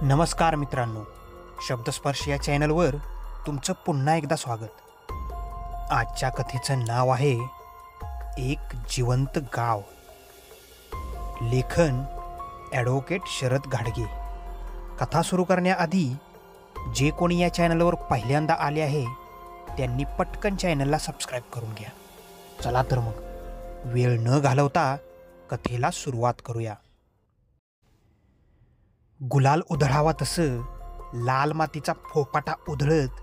नमस्कार मित्रांनो, शब्दस्पर्श या चॅनलवर तुमचं पुन्हा एकदा स्वागत. आजच्या कथेचं नाव आहे एक जिवंत गाव. लेखन ॲडव्होकेट शरद घाडगे. कथा सुरू करण्याआधी जे कोणी या चॅनलवर पहिल्यांदा आले आहे त्यांनी पटकन चॅनलला सबस्क्राईब करून घ्या. चला तर मग वेळ न घालवता कथेला सुरुवात करूया. गुलाल उधळावा तसं लाल मातीचा फोपाटा उधळत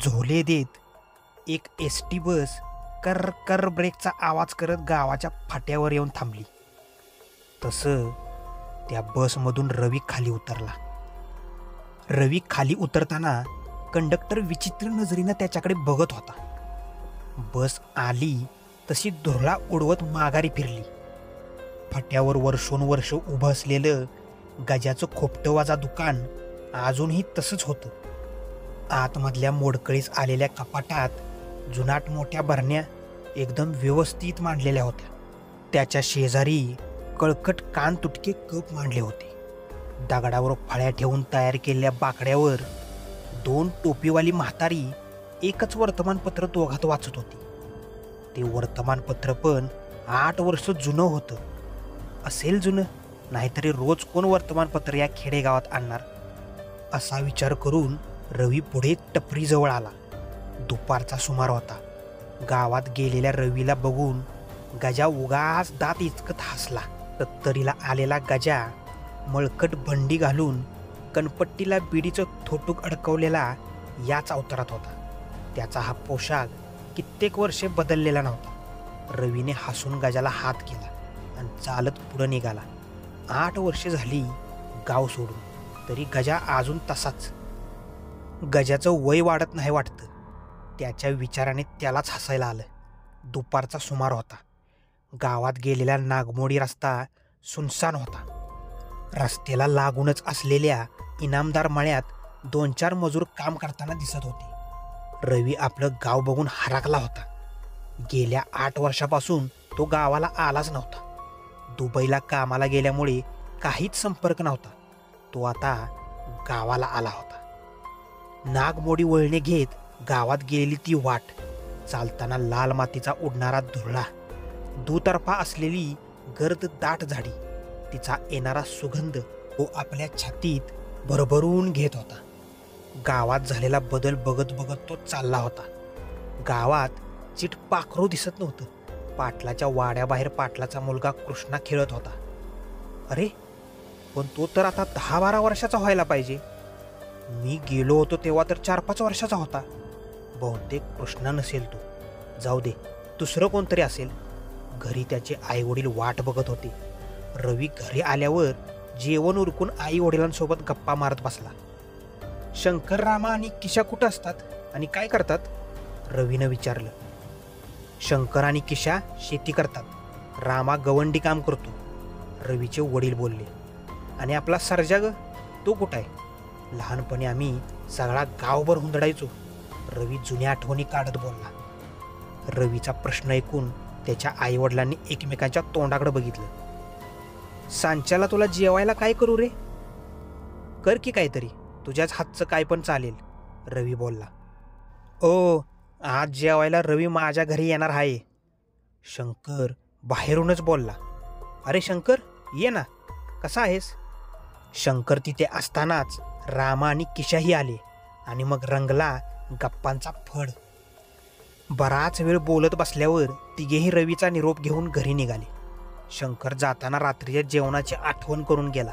झोले देत एक एस.टी. बस कर कर ब्रेकचा आवाज करत गावाच्या फाट्यावर येऊन थांबली. तसं त्या बसमधून रवी खाली उतरला. रवी खाली उतरताना कंडक्टर विचित्र नजरेनं त्याच्याकडे बघत होता. बस आली तशी धुरळा उडवत माघारी फिरली. फाट्यावर वर्षोनवर्ष उभं असलेलं गजाचं खोपटवाजा दुकान अजूनही तसंच होतं. आतमधल्या मोडकळीस आलेल्या कपाटात जुनाट मोठ्या बरण्या एकदम व्यवस्थित मांडलेल्या होत्या. त्याच्या शेजारी कळकट कान तुटके कप मांडले होते. दगडावर फळ्या ठेवून तयार केलेल्या बाकड्यावर दोन टोपीवाली म्हातारी एकच वर्तमानपत्र दोघात वाचत होती. ते वर्तमानपत्र पण 8 वर्ष जुनं होतं. असेल जुनं, नाहीतरी रोज कोण वर्तमानपत्र या खेडेगावात आणणार असा विचार करून रवी पुढे टपरीजवळ आला. दुपारचा सुमार होता. गावात गेलेल्या रवीला बघून गजा उगाच दात इचकत हसला. तत्तरीला आलेला गजा मळकट बंडी घालून कणपट्टीला बिडीचं थोटूक अडकवलेला याच अवतारात होता. त्याचा हा पोशाख कित्येक वर्षे बदललेला नव्हता. रवीने हसून गजाला हात केला आणि चालत पुढं निघाला. 8 वर्षे झाली गाव सोडून, तरी गजा अजून तसाच. गजाचं वय वाढत नाही वाटतं. त्याच्या विचाराने त्यालाच हसायला आलं. दुपारचा सुमार होता. गावात गेलेला नागमोडी रस्ता सुनसान होता. रस्त्याला लागूनच असलेल्या इनामदार मळ्यात 2-4 मजूर काम करताना दिसत होते. रवी आपलं गाव बघून हरकला होता. गेल्या 8 वर्षापासून तो गावाला आलाच नव्हता. दुबईला कामाला गेल्यामुळे काहीच संपर्क नव्हता. तो आता गावाला आला होता. नागमोडी वळणे घेत गावात गेलेली ती वाट, चालताना लाल मातीचा उडणारा धुरळा, दुतर्फा असलेली गर्द दाट झाडी, तिचा येणारा सुगंध तो आपल्या छातीत भरभरून घेत होता. गावात झालेला बदल बघत बघत तो चालला होता. गावात चिट पाखरू दिसत नव्हतं. पाटलाच्या वाड्याबाहेर पाटलाचा मुलगा कृष्णा खेळत होता. अरे, पण तो तर आता 10-12 वर्षाचा व्हायला पाहिजे. मी गेलो होतो तेव्हा तर 4-5 वर्षाचा होता. बहुतेक कृष्णा नसेल तो. जाऊ दे, दुसरं कोणतरी असेल. घरी त्याचे आईवडील वाट बघत होते. रवी घरी आल्यावर जेवण उरकून आई वडिलांसोबत गप्पा मारत बसला. शंकर, रामा आणि किशा कुठं असतात आणि काय करतात? रवीनं विचारलं. शंकर आणि किशा शेती करतात. रामा गवंडी काम करतो, रवीचे वडील बोलले. आणि आपला सर्जा ग, तो कुठं आहे? लहानपणी आम्ही सगळा गावभर हुंदडायचो, रवी जुन्या आठवणी काढत बोलला. रवीचा प्रश्न ऐकून त्याच्या आईवडिलांनी एकमेकांच्या तोंडाकडे बघितलं. सांच्याला तुला जेवायला काय करू रे? कर की काहीतरी, तुझ्याच हातचं काय पण चालेल, रवी बोलला. ओ, आज जेवायला रवी माझ्या घरी येणार आहे, शंकर बाहेरूनच बोलला. अरे शंकर, ये ना, कसा आहेस? शंकर तिथे असतानाच रामा आणि किशाही आले आणि मग रंगला गप्पांचा फड. बराच वेळ बोलत बसल्यावर तिघेही रवीचा निरोप घेऊन घरी निघाले. शंकर जाताना रात्रीच्या जेवणाची आठवण करून गेला.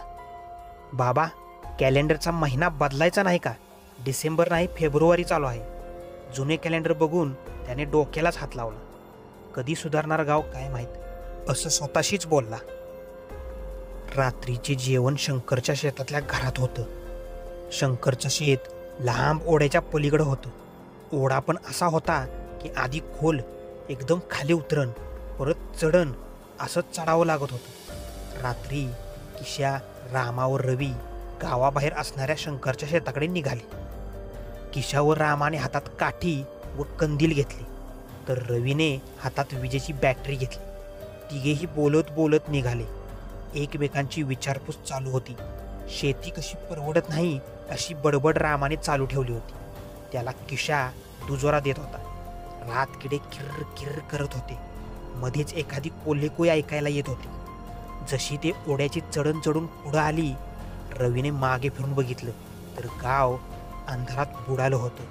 बाबा, कॅलेंडरचा महिना बदलायचा नाही का? डिसेंबर नाही, फेब्रुवारी चालू आहे. जुने कॅलेंडर बघून त्याने डोक्यालाच हात लावला. कधी सुधारणार गाव काय माहीत, असं स्वतःशीच बोलला. रात्रीचे जेवण शंकरच्या शेतातल्या घरात होतं. शंकरचं शेत लांब ओढ्याच्या पलीकडं होतं. ओढा पण असा होता की आधी खोल, एकदम खाली उतरण, परत चढण, असंच चढावं लागत होतं. रात्री किशा, रामा व रवी गावाबाहेर असणाऱ्या शंकरच्या शेताकडे निघाले. किशा व रामाने हातात काठी व कंदील घेतली, तर रवीने हातात विजेची बॅटरी घेतली. तिघेही बोलत बोलत निघाले. एकमेकांची विचारपूस चालू होती. शेती कशी परवडत नाही अशी बडबड रामाने चालू ठेवली होती. त्याला किशा दुजोरा देत होता. रातकिडे किर्र किर्र करत होते. मध्येच एखादी कोल्हेकुई ऐकायला येत होती. जशी ते ओढ्याची चढण चढून पुढं आली, रवीने मागे फिरून बघितलं तर गाव अंधारात बुडालं होतं.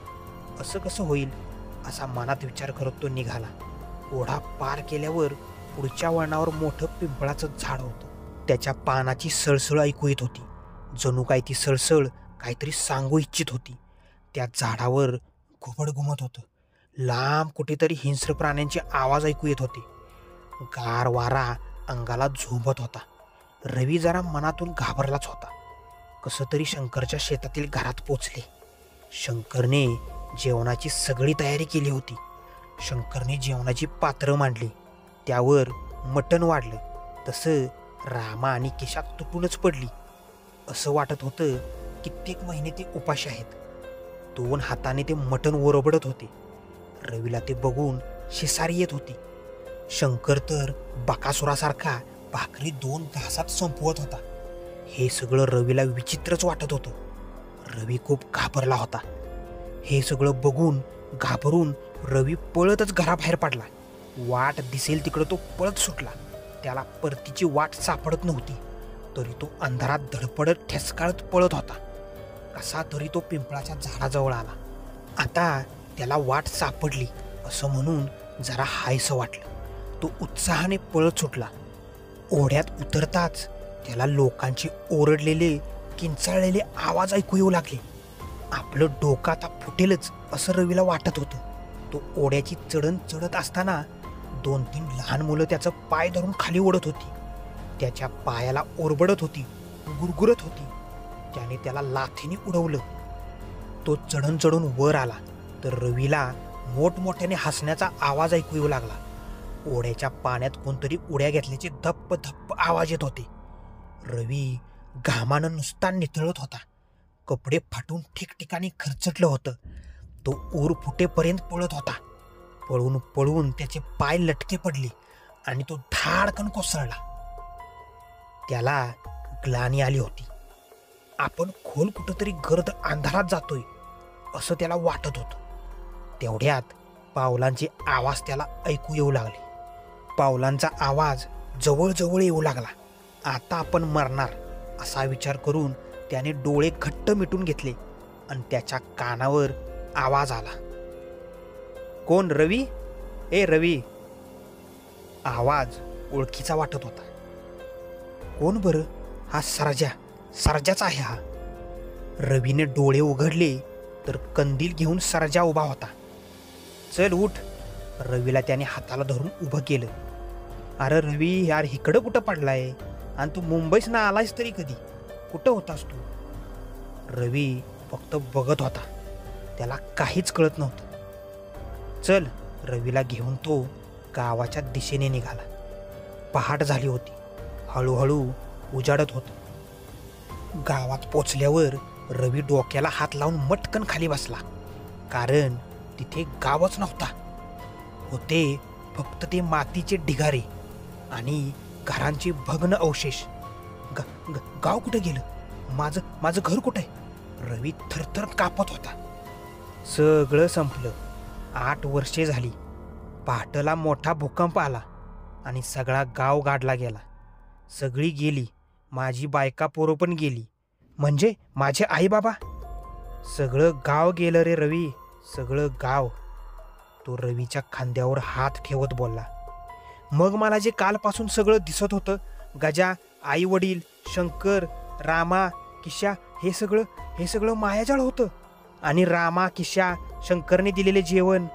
असं कसं होईल असा मनात विचार करत तो निघाला. ओढा पार केल्यावर पुढच्या वळणावर मोठं पिंपळाचं झाड होतं. त्याच्या पानाची सळसळ ऐकू येत होती. जणू काय ती सळसळ काहीतरी सांगू इच्छित होती. त्या झाडावर घुबड घुमत होतं. लांब कुठेतरी हिंस्र प्राण्यांचे आवाज ऐकू येत होते. गार वारा अंगाला झोंबत होता. रवी जरा मनातून घाबरलाच होता. कसं तरी शंकरच्या शेतातील घरात पोचले. शंकरने जेवणाची सगळी तयारी केली होती. शंकरने जेवणाची पात्रं मांडली. त्यावर मटण वाढलं. तसं रामा आणि केशा तुटूनच पडली. असं वाटत होतं कित्येक महिने ते उपाशी आहेत. 2 हाताने ते मटण ओरबडत होते. रवीला ते बघून शिसारी येत होती. शंकर तर बकासुरासारखा भाकरी 2 घासात संपवत होता. हे सगळं रवीला विचित्रच वाटत होतं. रवी खूप घाबरला होता. हे सगळं बघून घाबरून रवी पळतच घराबाहेर पडला. वाट दिसेल तिकडं तो पळत सुटला. त्याला परतीची वाट सापडत नव्हती. तरी तो अंधारात धडपडत ठेसकाळत पळत होता. कसा तरी तो पिंपळाच्या झाडाजवळ आला. आता त्याला वाट सापडली असं म्हणून जरा हायसं वाटलं. तो उत्साहाने पळत सुटला. ओढ्यात उतरताच त्याला लोकांचे ओरडलेले किंचाळलेले आवाज ऐकू येऊ लागले. आपलं डोकं आता फुटेलच असं रवीला वाटत होतं. तो ओढ्याची चढण चढत असताना 2-3 लहान मुलं त्याचं पाय धरून खाली ओढत होती. त्याच्या पायाला ओरबडत होती, गुरगुरत होती. त्याने त्याला लाथीने उडवलं. तो चढण चढून वर आला तर रवीला मोठमोठ्याने हसण्याचा आवाज ऐकू येऊ लागला. ओढ्याच्या पाण्यात कोणतरी उड्या घेतल्याचे धप्प धप्प आवाज येत होते. रवी घामानं नुसता नितळत होता. कपडे फाटून ठिकठिकाणी खरचटलं होतं. तो ऊर फुटेपर्यंत पळत होता. पळून पळून त्याचे पाय लटके पडले आणि तो धाडकन कोसळला. त्याला ग्लानी आली होती. आपण खोल कुठंतरी गर्द अंधारात जातोय असं त्याला वाटत होतं. तेवढ्यात पावलांचे आवाज त्याला ऐकू येऊ लागले. पावलांचा आवाज जवळजवळ येऊ लागला. आता आपण मरणार असा विचार करून त्याने डोळे घट्ट मिटून घेतले आणि त्याच्या कानावर आवाज आला. कोण? रवी? ए रवी. आवाज ओळखीचा वाटत होता. कोण बरं? हा सरजाचा आहे हा. रवीने डोळे उघडले तर कंदील घेऊन सरजा उभा होता. चल उठ. रवीला त्याने हाताला धरून उभं केलं. अरे रवी यार, इकडं कुठं पडलाय? आणि तू मुंबईस ना आलायस तरी कधी? कुठं होतास तू? रवी फक्त बघत होता. त्याला काहीच कळत नव्हतं. चल. रवीला घेऊन तो गावाच्या दिशेने निघाला. पहाट झाली होती. हळूहळू उजाडत होतं. गावात पोचल्यावर रवी डोक्याला हात लावून मटकन खाली बसला. कारण तिथे गावच नव्हता. होते फक्त ते मातीचे ढिगारे आणि घरांचे भग्न अवशेष. गाव कुठे गेलं? माझं घर कुठे? रवी थरथर कापत होता. सगळं संपलं. 8 वर्षे झाली. पहाटेला मोठा भूकंप आला आणि सगळा गाव गाडला गेला. सगळी गेली. माझी बायका पोरं पण गेली. म्हणजे माझे आई बाबा. सगळं गाव गेलं रे रवी, सगळं गाव. तो रवीच्या खांद्यावर हात ठेवत बोलला. मग मला जे कालपासून सगळं दिसत होतं, गजा, आई वडील, शंकर, रामा, किशा, हे सगळं मायाजाळ होतं. आणि रामा, किशा, शंकरने दिलेले जेवण.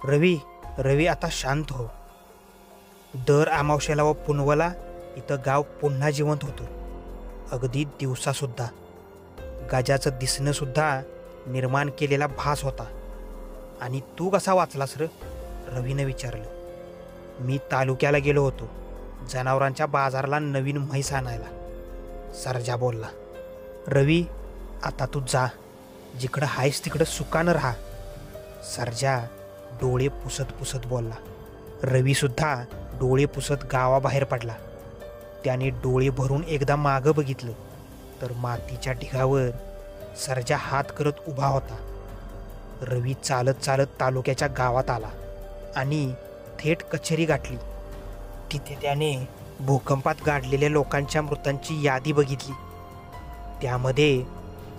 रवी आता शांत हो. दर अमावस्याला व पुनवला इथं गाव पुन्हा जिवंत होतं. अगदी दिवसासुद्धा. गजाचं दिसणं सुद्धा निर्माण केलेला भास होता. आणि तू कसा वाचलास र? रवीनं विचारलं. मी तालुक्याला गेलो होतो जनावरांच्या बाजाराला नवीन म्हैस आणायला, सरजा बोलला. रवी आता तू जा. जिकडं हायस तिकडं सुखानं राहा. सरजा डोळे पुसत पुसत बोलला. रवीसुद्धा डोळे पुसत गावाबाहेर पडला. त्याने डोळे भरून एकदा मागं बघितलं तर मातीच्या ढिगावर सर्जा हात करत उभा होता. रवी चालत चालत तालुक्याच्या गावात आला आणि थेट कचेरी गाठली. तिथे त्याने भूकंपात गाडलेल्या लोकांच्या मृतांची यादी बघितली. त्यामध्ये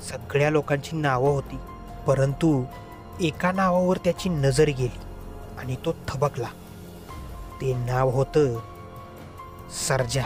सगळ्या लोकांची नावं होती, परंतु एका नावावर त्याची नजर गेली आणि तो थबकला. ते नाव होतं सर्जा.